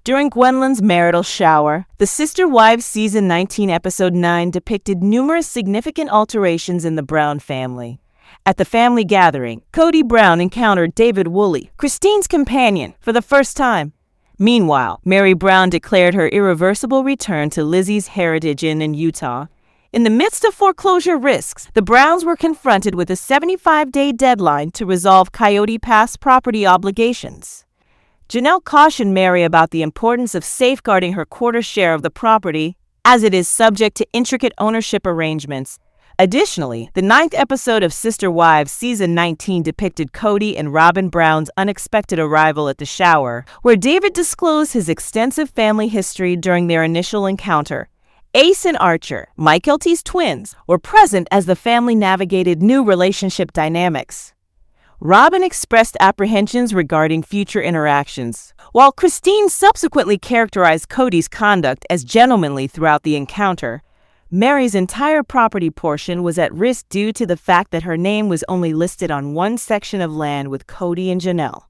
During Gwendlyn's marital shower, the Sister Wives Season 19 Episode 9 depicted numerous significant alterations in the Brown family. At the family gathering, Kody Brown encountered David Woolley, Christine's companion, for the first time. Meanwhile, Mary Brown declared her irreversible return to Lizzie's Heritage Inn in Utah. In the midst of foreclosure risks, the Browns were confronted with a 75-day deadline to resolve Coyote past property obligations. Janelle cautioned Mary about the importance of safeguarding her quarter share of the property, as it is subject to intricate ownership arrangements. Additionally, the 9th episode of Sister Wives Season 19 depicted Cody and Robin Brown's unexpected arrival at the shower, where David disclosed his extensive family history during their initial encounter. Ace and Archer, Coyote's twins, were present as the family navigated new relationship dynamics. Robin expressed apprehensions regarding future interactions, while Christine subsequently characterized Cody's conduct as gentlemanly throughout the encounter. Mary's entire property portion was at risk due to the fact that her name was only listed on one section of land with Cody and Janelle.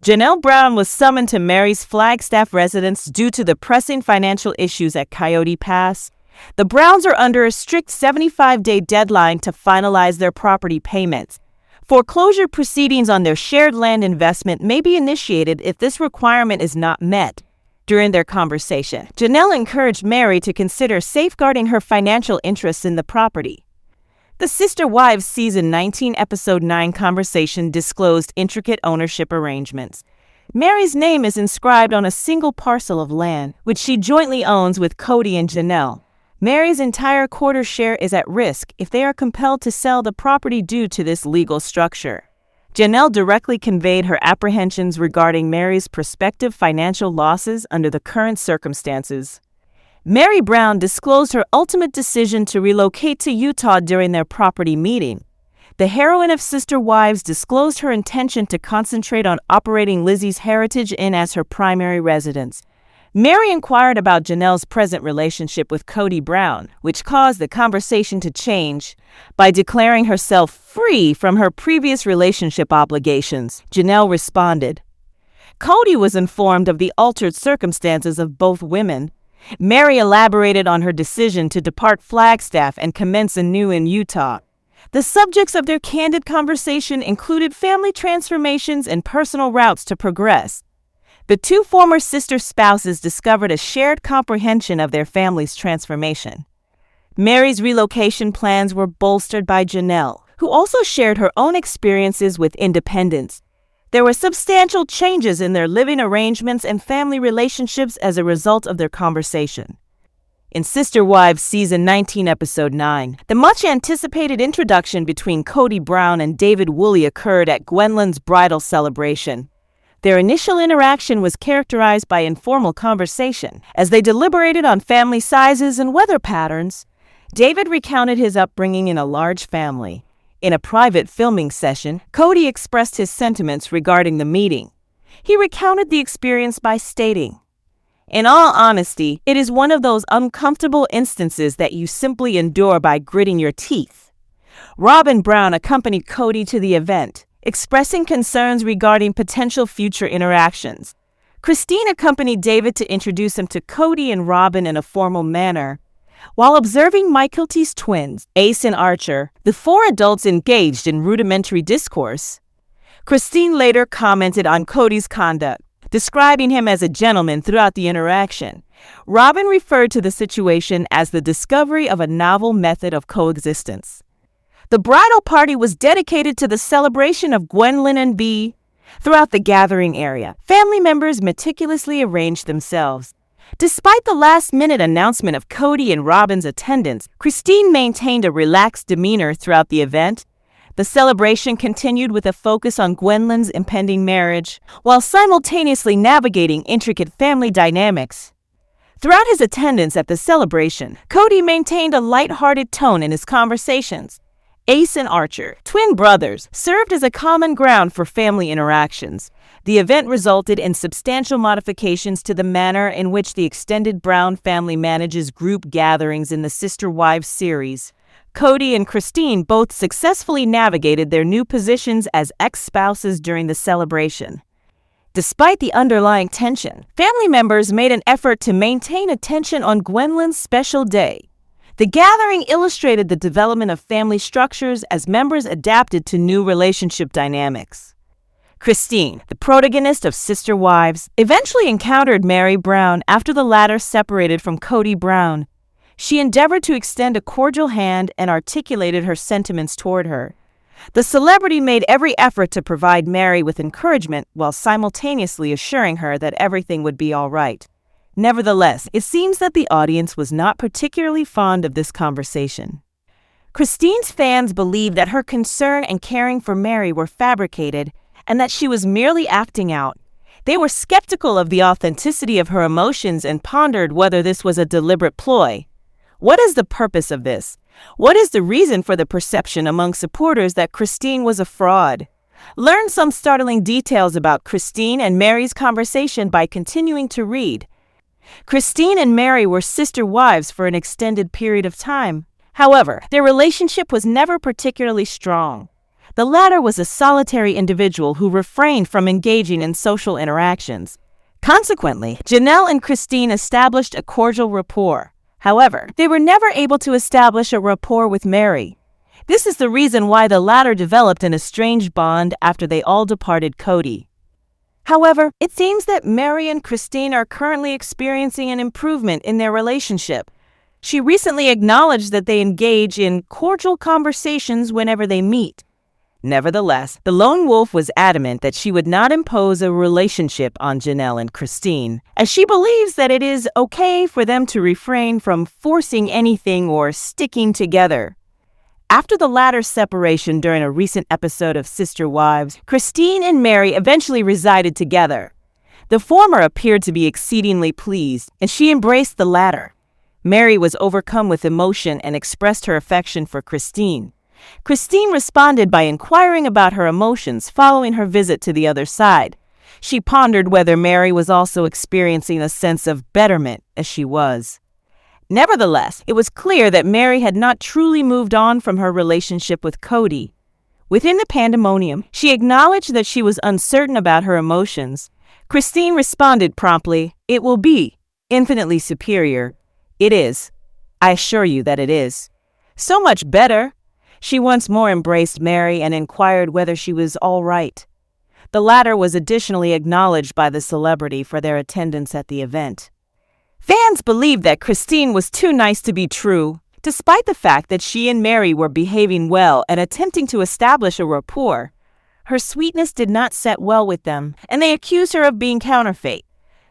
Janelle Brown was summoned to Mary's Flagstaff residence due to the pressing financial issues at Coyote Pass. The Browns are under a strict 75-day deadline to finalize their property payments. Foreclosure proceedings on their shared land investment may be initiated if this requirement is not met. During their conversation, Janelle encouraged Mary to consider safeguarding her financial interests in the property. The Sister Wives Season 19 Episode 9 conversation disclosed intricate ownership arrangements. Mary's name is inscribed on a single parcel of land, which she jointly owns with Cody and Janelle. Mary's entire quarter share is at risk if they are compelled to sell the property due to this legal structure. Janelle directly conveyed her apprehensions regarding Mary's prospective financial losses under the current circumstances. Mary Brown disclosed her ultimate decision to relocate to Utah during their property meeting. The heroine of Sister Wives disclosed her intention to concentrate on operating Lizzie's Heritage Inn as her primary residence. Mary inquired about Janelle's present relationship with Kody Brown, which caused the conversation to change. By declaring herself free from her previous relationship obligations, Janelle responded. Cody was informed of the altered circumstances of both women. Mary elaborated on her decision to depart Flagstaff and commence anew in Utah. The subjects of their candid conversation included family transformations and personal routes to progress. The two former sister spouses discovered a shared comprehension of their family's transformation. Mary's relocation plans were bolstered by Janelle, who also shared her own experiences with independence. There were substantial changes in their living arrangements and family relationships as a result of their conversation. In Sister Wives Season 19 Episode 9, the much-anticipated introduction between Kody Brown and David Woolley occurred at Gwendlyn's bridal celebration. Their initial interaction was characterized by informal conversation, as they deliberated on family sizes and weather patterns. David recounted his upbringing in a large family. In a private filming session, Cody expressed his sentiments regarding the meeting. He recounted the experience by stating, "In all honesty, it is one of those uncomfortable instances that you simply endure by gritting your teeth." Robin Brown accompanied Cody to the event, expressing concerns regarding potential future interactions. Christine accompanied David to introduce him to Cody and Robin in a formal manner. While observing Coyote's twins, Ace and Archer, the four adults engaged in rudimentary discourse. Christine later commented on Cody's conduct, describing him as a gentleman throughout the interaction. Robin referred to the situation as the discovery of a novel method of coexistence. The bridal party was dedicated to the celebration of Gwendlyn and B. Throughout the gathering area, family members meticulously arranged themselves. Despite the last-minute announcement of Cody and Robin's attendance, Christine maintained a relaxed demeanor throughout the event. The celebration continued with a focus on Gwendlyn's impending marriage, while simultaneously navigating intricate family dynamics. Throughout his attendance at the celebration, Cody maintained a light-hearted tone in his conversations. Ace and Archer, twin brothers, served as a common ground for family interactions. The event resulted in substantial modifications to the manner in which the extended Brown family manages group gatherings in the Sister Wives series. Cody and Christine both successfully navigated their new positions as ex-spouses during the celebration. Despite the underlying tension, family members made an effort to maintain attention on Gwendlyn's special day. The gathering illustrated the development of family structures as members adapted to new relationship dynamics. Christine, the protagonist of Sister Wives, eventually encountered Mary Brown after the latter separated from Kody Brown. She endeavored to extend a cordial hand and articulated her sentiments toward her. The celebrity made every effort to provide Mary with encouragement while simultaneously assuring her that everything would be all right. Nevertheless, it seems that the audience was not particularly fond of this conversation. Christine's fans believed that her concern and caring for Mary were fabricated and that she was merely acting out. They were skeptical of the authenticity of her emotions and pondered whether this was a deliberate ploy. What is the purpose of this? What is the reason for the perception among supporters that Christine was a fraud? Learn some startling details about Christine and Mary's conversation by continuing to read. Christine and Mary were sister wives for an extended period of time. However, their relationship was never particularly strong. The latter was a solitary individual who refrained from engaging in social interactions. Consequently, Janelle and Christine established a cordial rapport. However, they were never able to establish a rapport with Mary. This is the reason why the latter developed an estranged bond after they all departed Cody. However, it seems that Mary and Christine are currently experiencing an improvement in their relationship. She recently acknowledged that they engage in cordial conversations whenever they meet. Nevertheless, the lone wolf was adamant that she would not impose a relationship on Janelle and Christine, as she believes that it is okay for them to refrain from forcing anything or sticking together. After the latter's separation during a recent episode of Sister Wives, Christine and Mary eventually resided together. The former appeared to be exceedingly pleased, and she embraced the latter. Mary was overcome with emotion and expressed her affection for Christine. Christine responded by inquiring about her emotions following her visit to the other side. She pondered whether Mary was also experiencing a sense of betterment as she was. Nevertheless, it was clear that Mary had not truly moved on from her relationship with Cody. Within the pandemonium, she acknowledged that she was uncertain about her emotions. Christine responded promptly, "It will be infinitely superior. It is. I assure you that it is. So much better." She once more embraced Mary and inquired whether she was all right. The latter was additionally acknowledged by the celebrity for their attendance at the event. Fans believed that Christine was too nice to be true, despite the fact that she and Mary were behaving well and attempting to establish a rapport. Her sweetness did not set well with them, and they accused her of being counterfeit.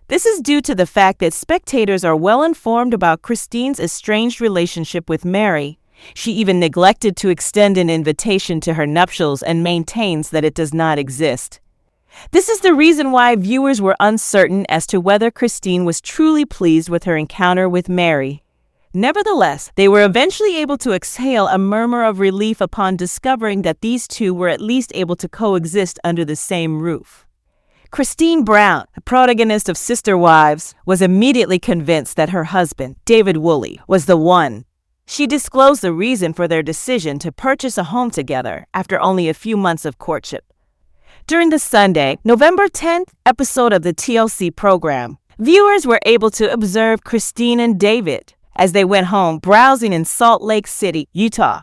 This is due to the fact that spectators are well informed about Christine's estranged relationship with Mary. She even neglected to extend an invitation to her nuptials and maintains that it does not exist. This is the reason why viewers were uncertain as to whether Christine was truly pleased with her encounter with Mary. Nevertheless, they were eventually able to exhale a murmur of relief upon discovering that these two were at least able to coexist under the same roof. Christine Brown, the protagonist of Sister Wives, was immediately convinced that her husband, David Woolley, was the one. She disclosed the reason for their decision to purchase a home together after only a few months of courtship. During the Sunday, November 10th episode of the TLC program, viewers were able to observe Christine and David as they went home browsing in Salt Lake City, Utah.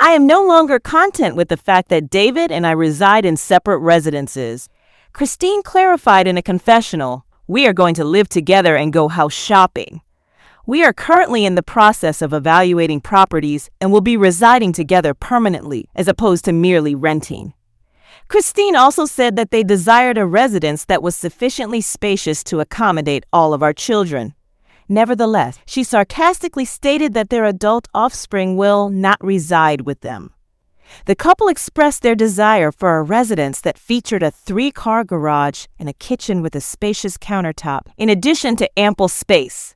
"I am no longer content with the fact that David and I reside in separate residences," Christine clarified in a confessional. "We are going to live together and go house shopping. We are currently in the process of evaluating properties and will be residing together permanently as opposed to merely renting." Christine also said that they desired a residence that was sufficiently spacious to accommodate all of our children. Nevertheless, she sarcastically stated that their adult offspring will not reside with them. The couple expressed their desire for a residence that featured a 3-car garage and a kitchen with a spacious countertop, in addition to ample space.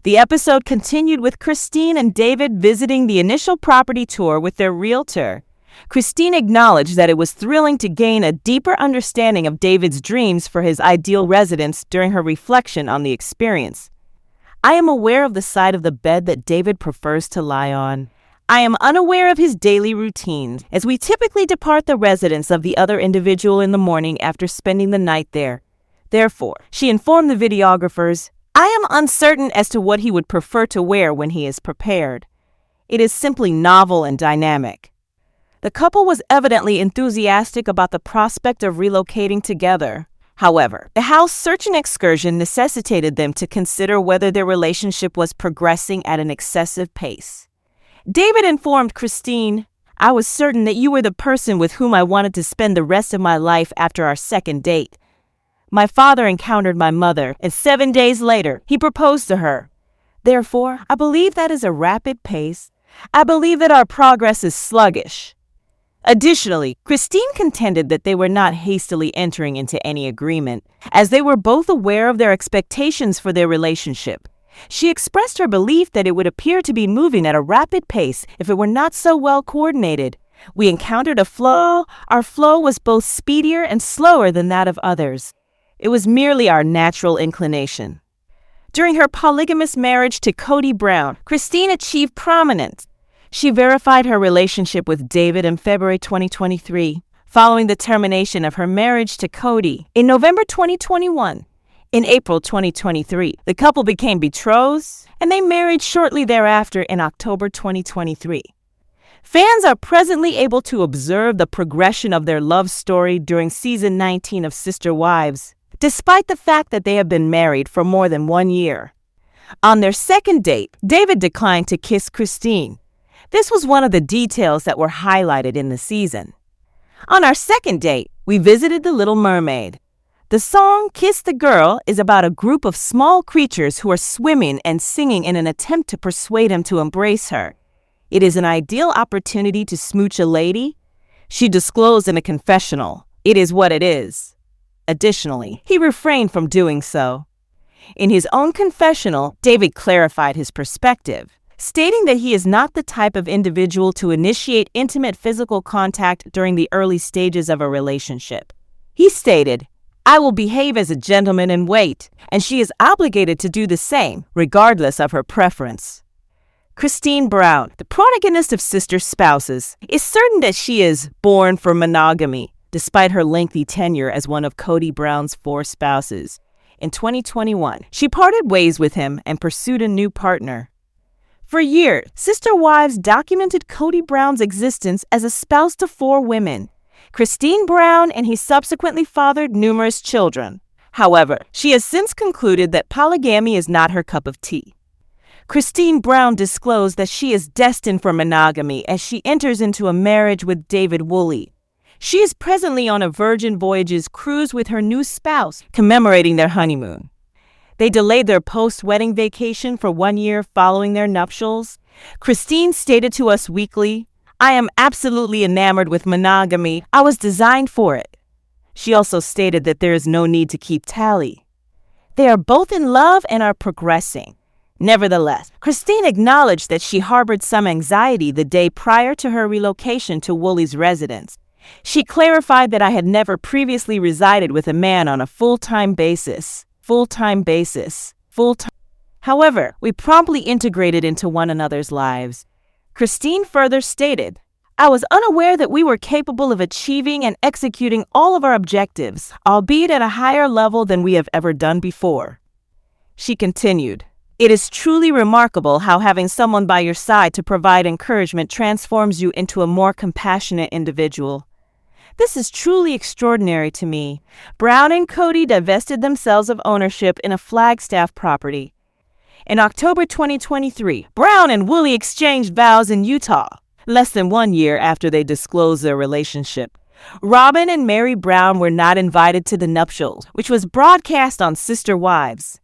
The episode continued with Christine and David visiting the initial property tour with their realtor. Christine acknowledged that it was thrilling to gain a deeper understanding of David's dreams for his ideal residence during her reflection on the experience. "I am aware of the side of the bed that David prefers to lie on. I am unaware of his daily routines, as we typically depart the residence of the other individual in the morning after spending the night there. Therefore, she informed the videographers, I am uncertain as to what he would prefer to wear when he is prepared. It is simply novel and dynamic. The couple was evidently enthusiastic about the prospect of relocating together. However, the house search and excursion necessitated them to consider whether their relationship was progressing at an excessive pace. David informed Christine, I was certain that you were the person with whom I wanted to spend the rest of my life after our second date. My father encountered my mother, and 7 days later, he proposed to her. Therefore, I believe that is a rapid pace. I believe that our progress is sluggish. Additionally, Christine contended that they were not hastily entering into any agreement, as they were both aware of their expectations for their relationship. She expressed her belief that it would appear to be moving at a rapid pace if it were not so well coordinated. We encountered a flow. Our flow was both speedier and slower than that of others. It was merely our natural inclination. During her polygamous marriage to Kody Brown, Christine achieved prominence. She verified her relationship with David in February 2023, following the termination of her marriage to Cody in November 2021. In April 2023, the couple became betrothed, and they married shortly thereafter in October 2023. Fans are presently able to observe the progression of their love story during season 19 of Sister Wives, despite the fact that they have been married for more than 1 year. On their second date, David declined to kiss Christine. This was one of the details that were highlighted in the season. On our second date, we visited the Little Mermaid. The song Kiss the Girl is about a group of small creatures who are swimming and singing in an attempt to persuade him to embrace her. It is an ideal opportunity to smooch a lady. She disclosed in a confessional, it is what it is. Additionally, he refrained from doing so. In his own confessional, David clarified his perspective, stating that he is not the type of individual to initiate intimate physical contact during the early stages of a relationship. He stated, I will behave as a gentleman and wait, and she is obligated to do the same, regardless of her preference. Christine Brown, the protagonist of Sister Spouses, is certain that she is born for monogamy, despite her lengthy tenure as one of Kody Brown's 4 spouses. In 2021, she parted ways with him and pursued a new partner. For years, Sister Wives documented Kody Brown's existence as a spouse to 4 women, Christine Brown, and he subsequently fathered numerous children. However, she has since concluded that polygamy is not her cup of tea. Christine Brown disclosed that she is destined for monogamy as she enters into a marriage with David Woolley. She is presently on a Virgin Voyages cruise with her new spouse, commemorating their honeymoon. They delayed their post-wedding vacation for 1 year following their nuptials. Christine stated to Us Weekly, I am absolutely enamored with monogamy. I was designed for it. She also stated that there is no need to keep tally. They are both in love and are progressing. Nevertheless, Christine acknowledged that she harbored some anxiety the day prior to her relocation to Woolley's residence. She clarified that I had never previously resided with a man on a full-time basis. However, we promptly integrated into one another's lives. Christine further stated, I was unaware that we were capable of achieving and executing all of our objectives, albeit at a higher level than we have ever done before. She continued, It is truly remarkable how having someone by your side to provide encouragement transforms you into a more compassionate individual. This is truly extraordinary to me. Brown and Cody divested themselves of ownership in a Flagstaff property. In October 2023, Brown and Woolley exchanged vows in Utah, less than 1 year after they disclosed their relationship. Robin and Mary Brown were not invited to the nuptials, which was broadcast on Sister Wives.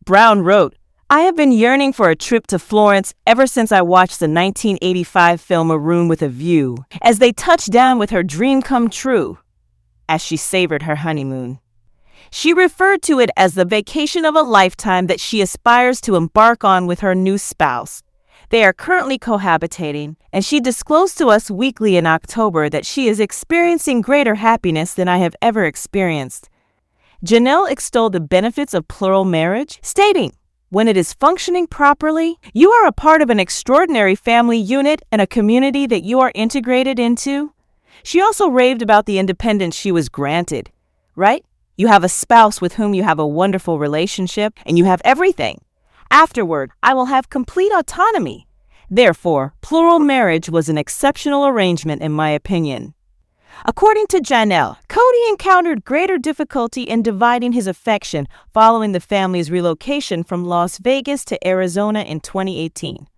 Brown wrote, I have been yearning for a trip to Florence ever since I watched the 1985 film A Room with a View, as they touched down with her dream come true, as she savored her honeymoon. She referred to it as the vacation of a lifetime that she aspires to embark on with her new spouse. They are currently cohabitating, and she disclosed to Us Weekly in October that she is experiencing greater happiness than I have ever experienced. Janelle extolled the benefits of plural marriage, stating, When it is functioning properly, you are a part of an extraordinary family unit and a community that you are integrated into. She also raved about the independence she was granted, right? You have a spouse with whom you have a wonderful relationship, and you have everything. Afterward, I will have complete autonomy. Therefore, plural marriage was an exceptional arrangement in my opinion. According to Janelle, Cody encountered greater difficulty in dividing his affection following the family's relocation from Las Vegas to Arizona in 2018.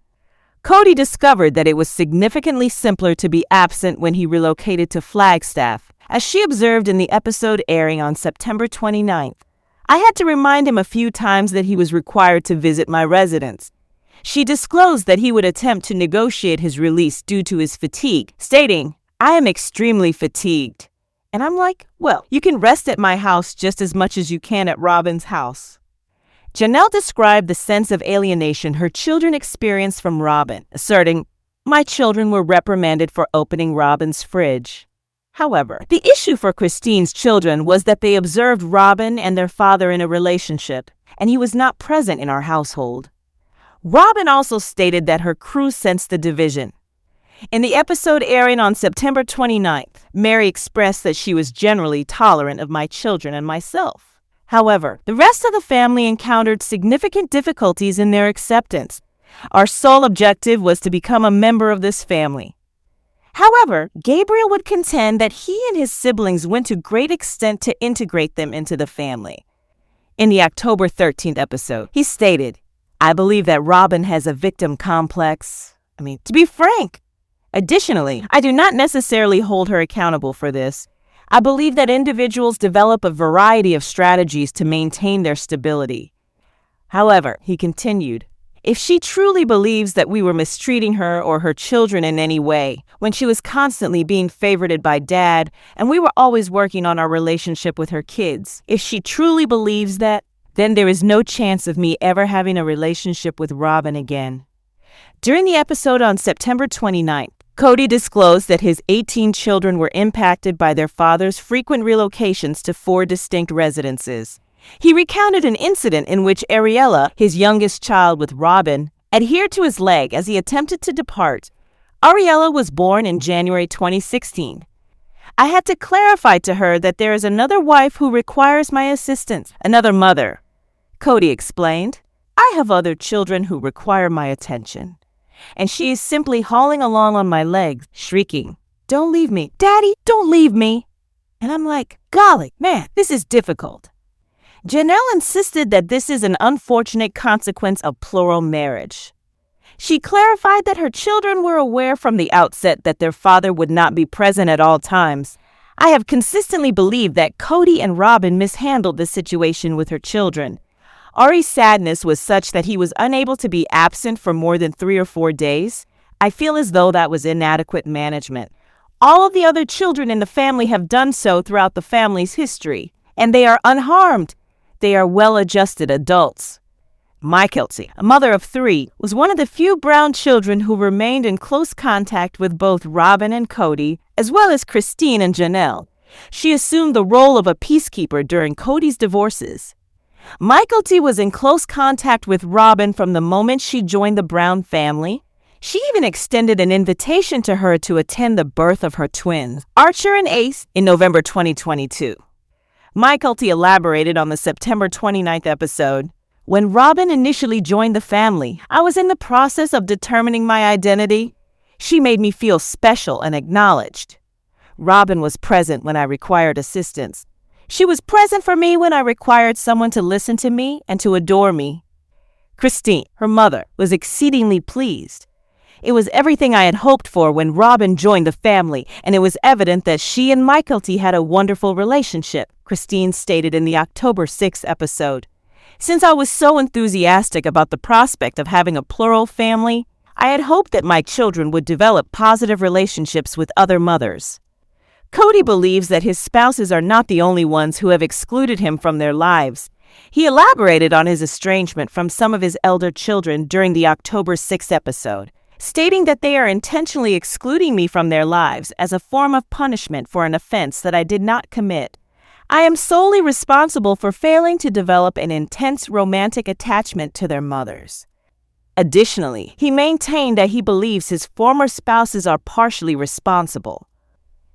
Cody discovered that it was significantly simpler to be absent when he relocated to Flagstaff, as she observed in the episode airing on September 29th. I had to remind him a few times that he was required to visit my residence. She disclosed that he would attempt to negotiate his release due to his fatigue, stating, "I am extremely fatigued." And I'm like, well, you can rest at my house just as much as you can at Robin's house. Janelle described the sense of alienation her children experienced from Robin, asserting, "My children were reprimanded for opening Robin's fridge." However, the issue for Christine's children was that they observed Robin and their father in a relationship, and he was not present in our household. Robin also stated that her crew sensed the division. In the episode airing on September 29th, Mary expressed that she was generally tolerant of my children and myself. However, the rest of the family encountered significant difficulties in their acceptance. Our sole objective was to become a member of this family. However, Gabriel would contend that he and his siblings went to great extent to integrate them into the family. In the October 13th episode, he stated, "I believe that Robin has a victim complex. To be frank. Additionally, I do not necessarily hold her accountable for this. I believe that individuals develop a variety of strategies to maintain their stability." However, he continued, "If she truly believes that we were mistreating her or her children in any way, when she was constantly being favorited by Dad and we were always working on our relationship with her kids, if she truly believes that, then there is no chance of me ever having a relationship with Robin again." During the episode on September 29th, Cody disclosed that his 18 children were impacted by their father's frequent relocations to 4 distinct residences. He recounted an incident in which Ariella, his youngest child with Robin, adhered to his leg as he attempted to depart. Ariella was born in January 2016. "I had to clarify to her that there is another wife who requires my assistance, another mother," Cody explained. "I have other children who require my attention. And she is simply hauling along on my legs, shrieking, 'Don't leave me. Daddy, don't leave me.' And I'm like, golly, man, this is difficult." Janelle insisted that this is an unfortunate consequence of plural marriage. She clarified that her children were aware from the outset that their father would not be present at all times. "I have consistently believed that Cody and Robin mishandled this situation with her children. Ari's sadness was such that he was unable to be absent for more than 3 or 4 days. I feel as though that was inadequate management. All of the other children in the family have done so throughout the family's history, and they are unharmed. They are well-adjusted adults." Kelsey, a mother of 3, was one of the few Brown children who remained in close contact with both Robin and Cody, as well as Christine and Janelle. She assumed the role of a peacekeeper during Cody's divorces. Kelsey was in close contact with Robin from the moment she joined the Brown family. She even extended an invitation to her to attend the birth of her twins, Archer and Ace, in November 2022. Kelsey elaborated on the September 29th episode. "When Robin initially joined the family, I was in the process of determining my identity. She made me feel special and acknowledged. Robin was present when I required assistance. She was present for me when I required someone to listen to me and to adore me." Christine, her mother, was exceedingly pleased. "It was everything I had hoped for when Robin joined the family, and it was evident that she and Kody had a wonderful relationship," Christine stated in the October 6th episode. "Since I was so enthusiastic about the prospect of having a plural family, I had hoped that my children would develop positive relationships with other mothers." Cody believes that his spouses are not the only ones who have excluded him from their lives. He elaborated on his estrangement from some of his elder children during the October 6th episode, stating that they are intentionally excluding me from their lives as a form of punishment for an offense that I did not commit. I am solely responsible for failing to develop an intense romantic attachment to their mothers. Additionally, he maintained that he believes his former spouses are partially responsible.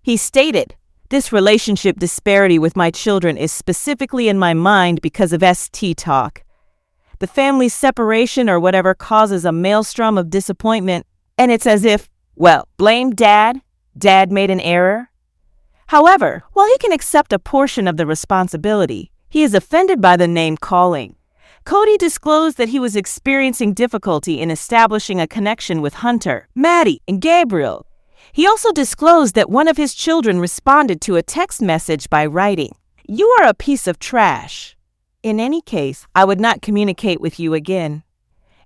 He stated, "This relationship disparity with my children is specifically in my mind because of ST talk. The family separation or whatever causes a maelstrom of disappointment, and it's as if, well, blame Dad. Dad made an error." However, while he can accept a portion of the responsibility, he is offended by the name-calling. Cody disclosed that he was experiencing difficulty in establishing a connection with Hunter, Maddie, and Gabriel. He also disclosed that one of his children responded to a text message by writing, "You are a piece of trash. In any case, I would not communicate with you again."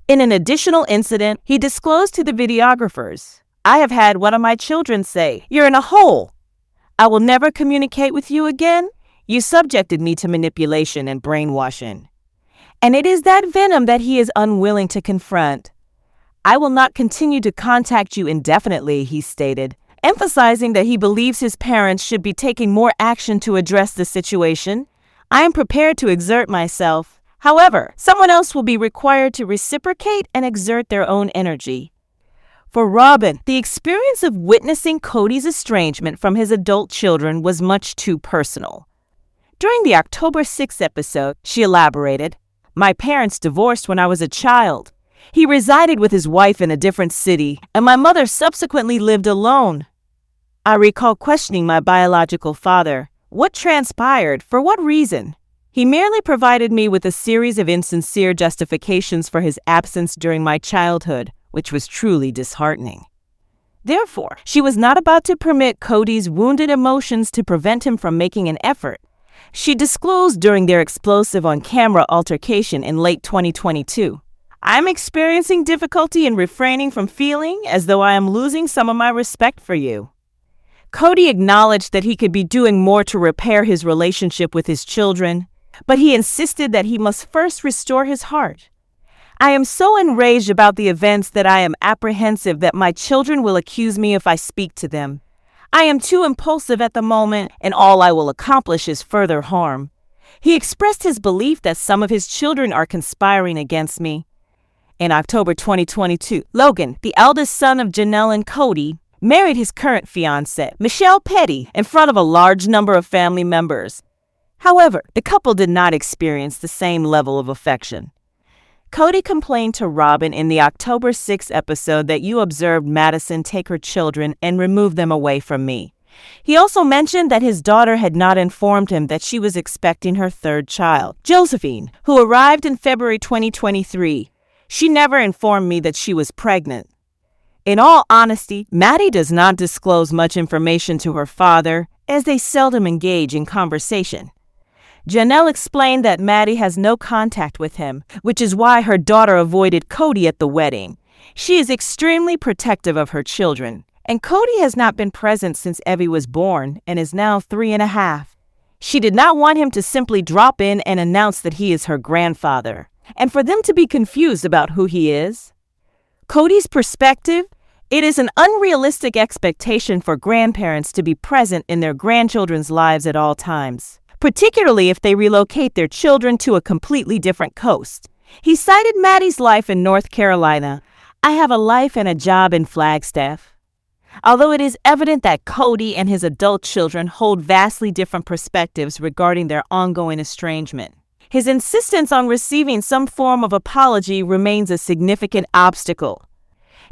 In an additional incident, he disclosed to the videographers, "I have had one of my children say, 'You're in a hole. I will never communicate with you again. You subjected me to manipulation and brainwashing.' And it is that venom that he is unwilling to confront. 'I will not continue to contact you indefinitely,' he stated, emphasizing that he believes his parents should be taking more action to address the situation. 'I am prepared to exert myself. However, someone else will be required to reciprocate and exert their own energy.'" For Robin, the experience of witnessing Cody's estrangement from his adult children was much too personal. During the October 6th episode, she elaborated, "My parents divorced when I was a child. He resided with his wife in a different city, and my mother subsequently lived alone. I recall questioning my biological father. What transpired? For what reason? He merely provided me with a series of insincere justifications for his absence during my childhood, which was truly disheartening." Therefore, she was not about to permit Cody's wounded emotions to prevent him from making an effort. She disclosed during their explosive on-camera altercation in late 2022, "I'm experiencing difficulty in refraining from feeling as though I am losing some of my respect for you." Cody acknowledged that he could be doing more to repair his relationship with his children, but he insisted that he must first restore his heart. "I am so enraged about the events that I am apprehensive that my children will accuse me if I speak to them. I am too impulsive at the moment, and all I will accomplish is further harm." He expressed his belief that some of his children are conspiring against me. In October 2022, Logan, the eldest son of Janelle and Cody, married his current fiancée, Michelle Petty, in front of a large number of family members. However, the couple did not experience the same level of affection. Cody complained to Robin in the October 6th episode that you observed Madison take her children and remove them away from me. He also mentioned that his daughter had not informed him that she was expecting her third child, Josephine, who arrived in February 2023. "She never informed me that she was pregnant." In all honesty, Maddie does not disclose much information to her father, as they seldom engage in conversation. Janelle explained that Maddie has no contact with him, which is why her daughter avoided Cody at the wedding. She is extremely protective of her children, and Cody has not been present since Evie was born and is now 3.5. She did not want him to simply drop in and announce that he is her grandfather, and for them to be confused about who he is. Cody's perspective: it is an unrealistic expectation for grandparents to be present in their grandchildren's lives at all times, particularly if they relocate their children to a completely different coast. He cited Maddie's life in North Carolina. "I have a life and a job in Flagstaff." Although it is evident that Cody and his adult children hold vastly different perspectives regarding their ongoing estrangement, his insistence on receiving some form of apology remains a significant obstacle.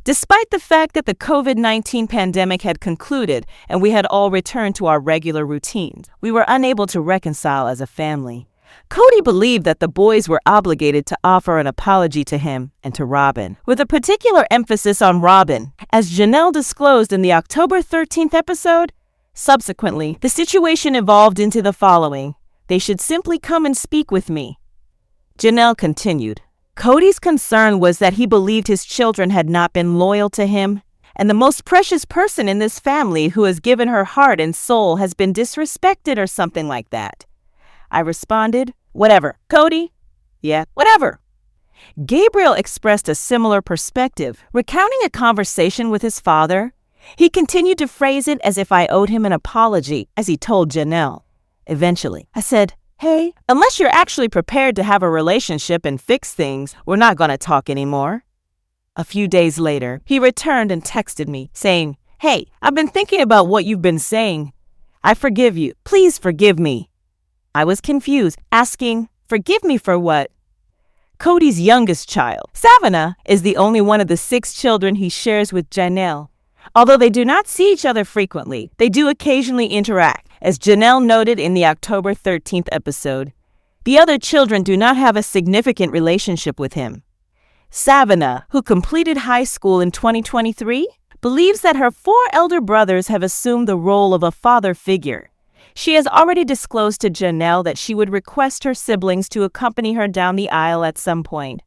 Despite the fact that the COVID-19 pandemic had concluded and we had all returned to our regular routines, we were unable to reconcile as a family. Cody believed that the boys were obligated to offer an apology to him and to Robin, with a particular emphasis on Robin, as Janelle disclosed in the October 13th episode. Subsequently, the situation evolved into the following: "They should simply come and speak with me." Janelle continued, "Cody's concern was that he believed his children had not been loyal to him, and the most precious person in this family who has given her heart and soul has been disrespected or something like that." I responded, "Whatever. Cody?" "Yeah, whatever." Gabriel expressed a similar perspective, recounting a conversation with his father. He continued to phrase it as if I owed him an apology, as he told Janelle, Eventually, I said, "Hey, unless you're actually prepared to have a relationship and fix things, we're not going to talk anymore." A few days later, he returned and texted me, saying, "Hey, I've been thinking about what you've been saying. I forgive you. Please forgive me." I was confused, asking, "Forgive me for what?" Cody's youngest child, Savana, is the only one of the 6 children he shares with Janelle. Although they do not see each other frequently, they do occasionally interact, as Janelle noted in the October 13th episode. The other children do not have a significant relationship with him. Savana, who completed high school in 2023, believes that her 4 elder brothers have assumed the role of a father figure. She has already disclosed to Janelle that she would request her siblings to accompany her down the aisle at some point.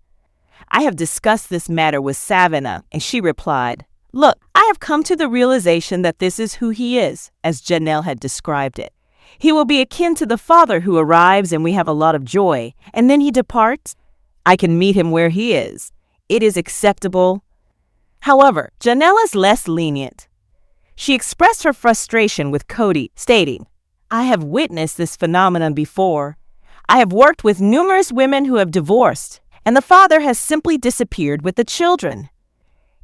I have discussed this matter with Savana, and she replied, "Look, I have come to the realization that this is who he is, as Janelle had described it. He will be akin to the father who arrives and we have a lot of joy, and then he departs. I can meet him where he is. It is acceptable." However, Janelle is less lenient. She expressed her frustration with Cody, stating, "I have witnessed this phenomenon before. I have worked with numerous women who have divorced, and the father has simply disappeared with the children."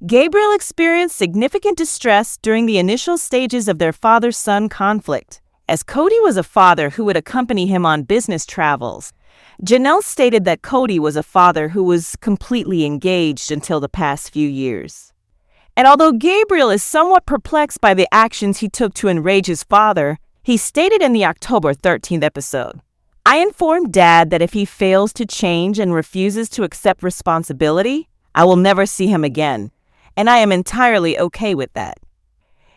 Gabriel experienced significant distress during the initial stages of their father-son conflict, as Cody was a father who would accompany him on business travels. Janelle stated that Cody was a father who was completely engaged until the past few years. And although Gabriel is somewhat perplexed by the actions he took to enrage his father, he stated in the October 13th episode, "I informed Dad that if he fails to change and refuses to accept responsibility, I will never see him again, and I am entirely okay with that."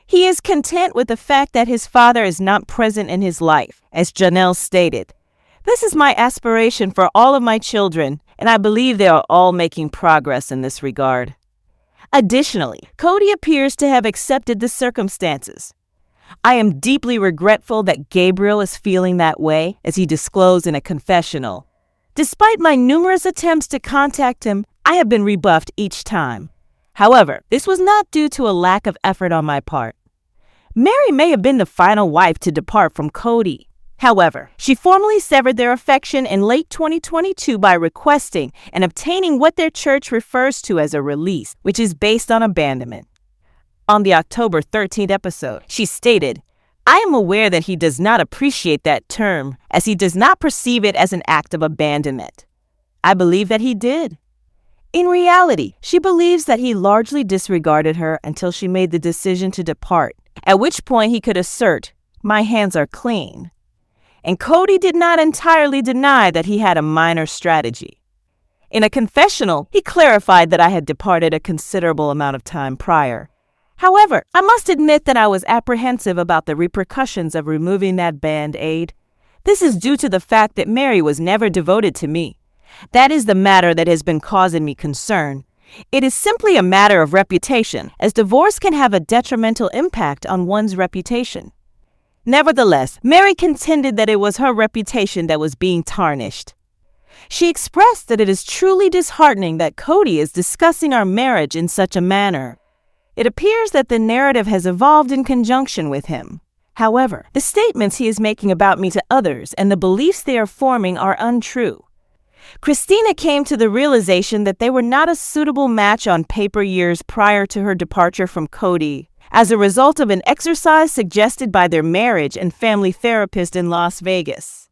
He is content with the fact that his father is not present in his life, as Janelle stated. "This is my aspiration for all of my children, and I believe they are all making progress in this regard." Additionally, Cody appears to have accepted the circumstances. "I am deeply regretful that Gabriel is feeling that way," as he disclosed in a confessional. "Despite my numerous attempts to contact him, I have been rebuffed each time. However, this was not due to a lack of effort on my part. Mary may have been the final wife to depart from Cody. However, she formally severed their affection in late 2022 by requesting and obtaining what their church refers to as a release, which is based on abandonment." On the October 13th episode, she stated, "I am aware that he does not appreciate that term, as he does not perceive it as an act of abandonment. I believe that he did. In reality, she believes that he largely disregarded her until she made the decision to depart, at which point he could assert, 'My hands are clean.' And Cody did not entirely deny that he had a minor strategy. In a confessional, he clarified that I had departed a considerable amount of time prior. However, I must admit that I was apprehensive about the repercussions of removing that band-aid. This is due to the fact that Mary was never devoted to me. That is the matter that has been causing me concern. It is simply a matter of reputation, as divorce can have a detrimental impact on one's reputation." Nevertheless, Mary contended that it was her reputation that was being tarnished. She expressed that it is truly disheartening that Cody is discussing our marriage in such a manner. It appears that the narrative has evolved in conjunction with him. However, the statements he is making about me to others and the beliefs they are forming are untrue. Christina came to the realization that they were not a suitable match on paper years prior to her departure from Cody, as a result of an exercise suggested by their marriage and family therapist in Las Vegas.